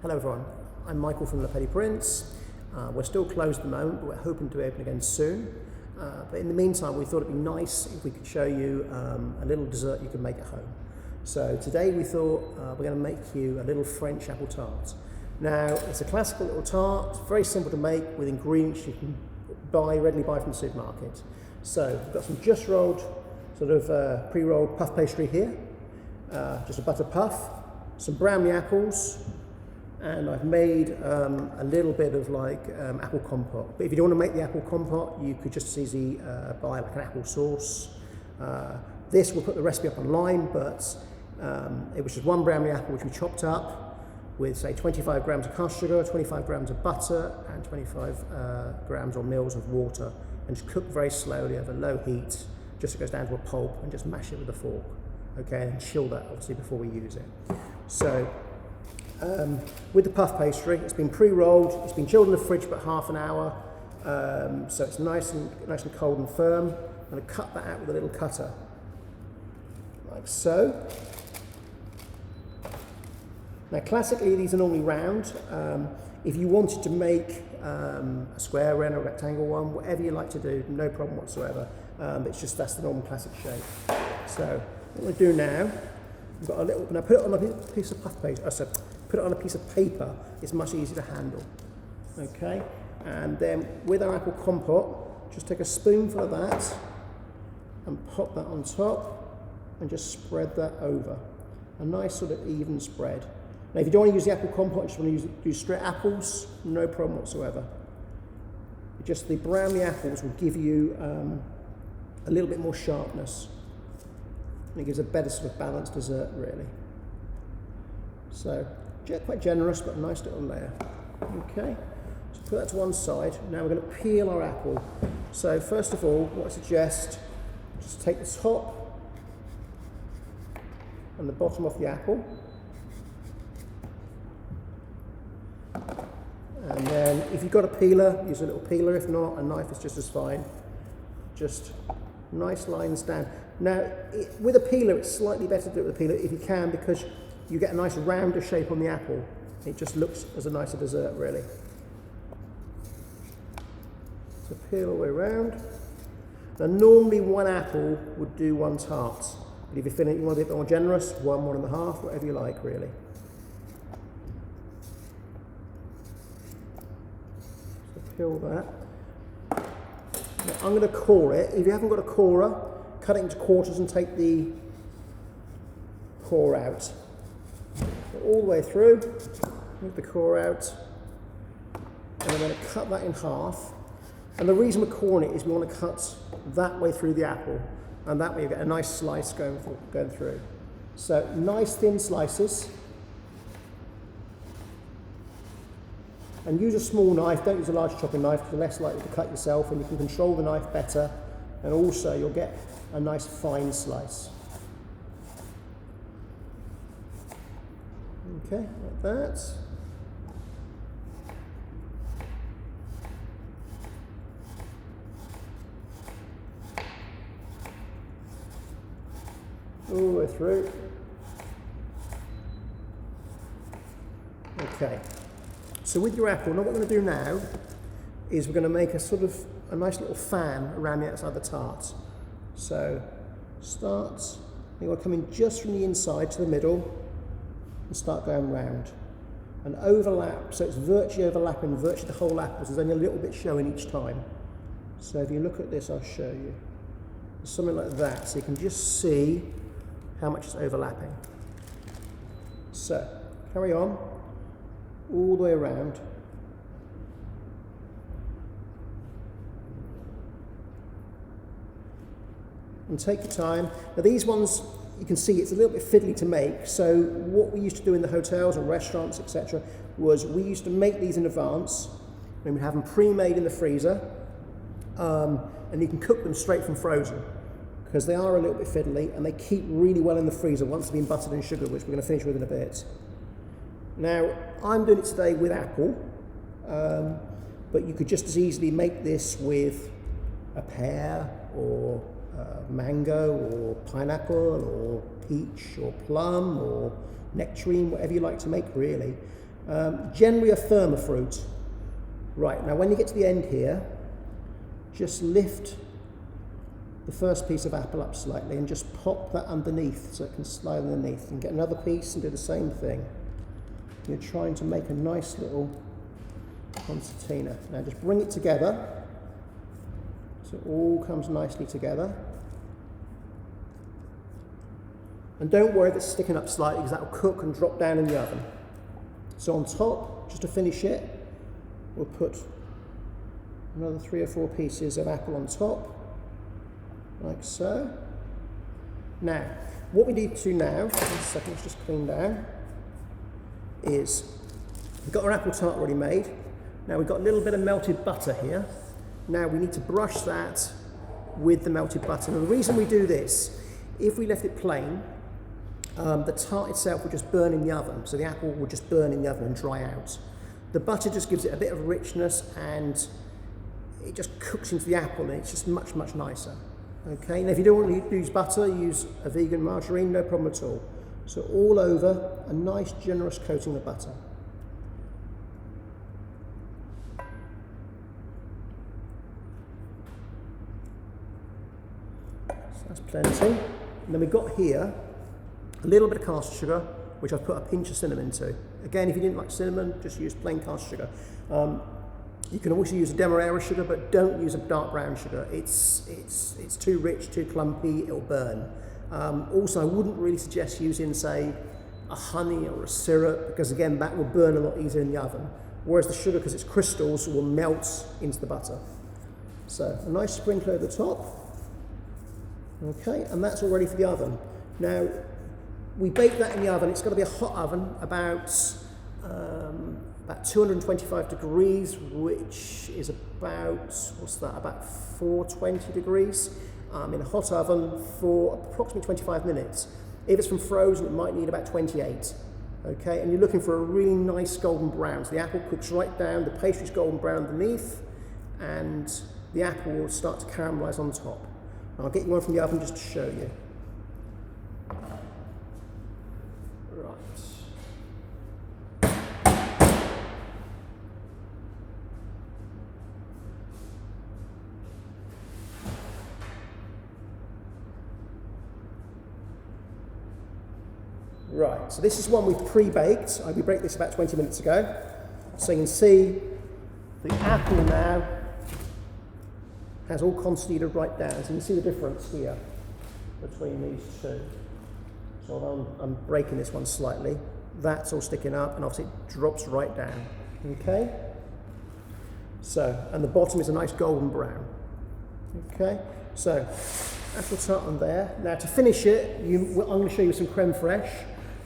Hello everyone, I'm Michael from Le Petit Prince. We're still closed at the moment, but we're hoping to be open again soon. But in the meantime, we thought it'd be nice if we could show you a little dessert you can make at home. So today we thought we're going to make you a little French apple tart. Now, it's a classical little tart, very simple to make with ingredients you can readily buy from the supermarket. So we've got some just rolled, sort of pre-rolled puff pastry here, just a butter puff, some brownie apples, and I've made a little bit of apple compote. But if you don't want to make the apple compote, you could just as easily buy like an apple sauce. This will put the recipe up online, but it was just one brownie apple which we chopped up with, say, 25 grams of caster sugar, 25 grams of butter, and 25 grams or mils of water, and just cook very slowly over low heat, just so it goes down to a pulp, and just mash it with a fork. Okay, and chill that obviously before we use it. So. With the puff pastry, it's been pre-rolled, it's been chilled in the fridge for about half an hour, so it's nice and cold and firm. I'm going to cut that out with a little cutter, like so. Now classically these are normally round. If you wanted to make a square one or a rectangle one, whatever you like to do, no problem whatsoever. It's just that's the normal classic shape. So what we'll do now, we've got a little, now put it on a piece of puff pastry, put it on a piece of paper, it's much easier to handle. Okay, and then with our apple compote, just take a spoonful of that and pop that on top and just spread that over. A nice sort of even spread. Now if you don't want to use the apple compote, you just want to use straight apples, no problem whatsoever. Just the brownie apples will give you a little bit more sharpness. And it gives a better sort of balanced dessert really. So quite generous, but a nice little layer. Okay, so put that to one side. Now we're going to peel our apple. So first of all, what I suggest, just take the top and the bottom off the apple. And then if you've got a peeler, use a little peeler. If not, a knife is just as fine. Just nice lines down. Now, with a peeler, it's slightly better to do it with a peeler if you can, because you get a nice rounder shape on the apple. It just looks as a nicer dessert, really. So peel all the way around. Now, normally one apple would do one tart. But if you're feeling you want to be a bit more generous, one and a half, whatever you like, really. So peel that. Now, I'm going to core it. If you haven't got a corer, cut it into quarters and take the core out. All the way through, move the core out, and I'm going to cut that in half. And the reason we're coring it is we want to cut that way through the apple, and that way you get a nice slice going through. So nice thin slices. And use a small knife, don't use a large chopping knife because you're less likely to cut yourself, and you can control the knife better, and also you'll get a nice fine slice. Okay, like that. All the way through. Okay, so with your apple, now what we're going to do now is we're going to make a nice little fan around the outside of the tart. So, you want to come in just from the inside to the middle and start going round. And overlap, so it's virtually overlapping virtually the whole apple, so there's only a little bit showing each time. So if you look at this, I'll show you. Something like that, so you can just see how much it's overlapping. So, carry on, all the way around. And take your time. Now these ones, you can see it's a little bit fiddly to make, so what we used to do in the hotels and restaurants, etc., was we used to make these in advance, and we'd have them pre-made in the freezer, and you can cook them straight from frozen, because they are a little bit fiddly, and they keep really well in the freezer once they've been buttered and sugared, which we're going to finish with in a bit. Now, I'm doing it today with apple, but you could just as easily make this with a pear, or mango, or pineapple, or peach, or plum, or nectarine, whatever you like to make really. Generally a firmer fruit. Right, now when you get to the end here, just lift the first piece of apple up slightly and just pop that underneath so it can slide underneath, and get another piece and do the same thing. You're trying to make a nice little concertina. Now just bring it together so it all comes nicely together. And don't worry if it's sticking up slightly, because that will cook and drop down in the oven. So on top, just to finish it, we'll put another 3 or 4 pieces of apple on top, like so. Now, what we need to do now, one second, let's just clean down, is we've got our apple tart already made. Now we've got a little bit of melted butter here. Now we need to brush that with the melted butter. Now the reason we do this, if we left it plain, the tart itself will just burn in the oven, so the apple will just burn in the oven and dry out. The butter just gives it a bit of richness, and it just cooks into the apple, and it's just much, much nicer. Okay, now if you don't want to use butter, use a vegan margarine, no problem at all. So all over, a nice generous coating of butter. So that's plenty. And then we've got here a little bit of caster sugar, which I've put a pinch of cinnamon to. Again, if you didn't like cinnamon, just use plain caster sugar. You can also use a demerara sugar, but don't use a dark brown sugar. It's too rich, too clumpy, it'll burn. Also, I wouldn't really suggest using, say, a honey or a syrup, because again, that will burn a lot easier in the oven. Whereas the sugar, because it's crystals, will melt into the butter. So, a nice sprinkle over the top. Okay, and that's all ready for the oven. Now, we bake that in the oven. It's got to be a hot oven, about 225 degrees, which is about, what's that, about 420 degrees in a hot oven for approximately 25 minutes. If it's from frozen, it might need about 28. Okay, and you're looking for a really nice golden brown. So the apple cooks right down, the pastry's golden brown underneath, and the apple will start to caramelize on top. And I'll get you one from the oven just to show you. Right, so this is one we've pre-baked. We baked this about 20 minutes ago. So you can see the apple now has all concentrated right down. So you can see the difference here between these two. So although I'm breaking this one slightly, that's all sticking up, and obviously it drops right down. Okay? So, and the bottom is a nice golden brown. Okay? So, apple tart on there. Now to finish it, I'm going to show you some creme fraiche.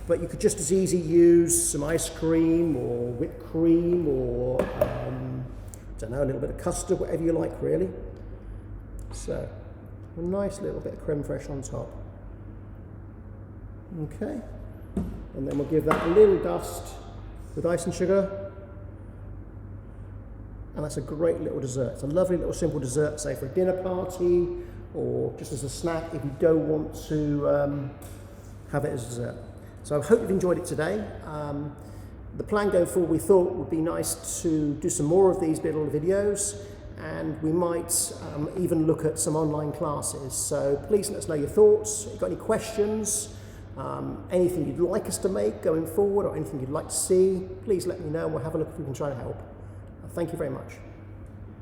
But you could just as easy use some ice cream or whipped cream or, I don't know, a little bit of custard, whatever you like really. So, a nice little bit of creme fraiche on top. Okay, and then we'll give that a little dust with icing sugar. And that's a great little dessert. It's a lovely little simple dessert, say for a dinner party or just as a snack if you don't want to have it as dessert. So I hope you've enjoyed it today. The plan going forward, we thought would be nice to do some more of these little videos, and we might even look at some online classes. So please let us know your thoughts. If you've got any questions, anything you'd like us to make going forward, or anything you'd like to see, please let me know and we'll have a look if we can try to help. Thank you very much.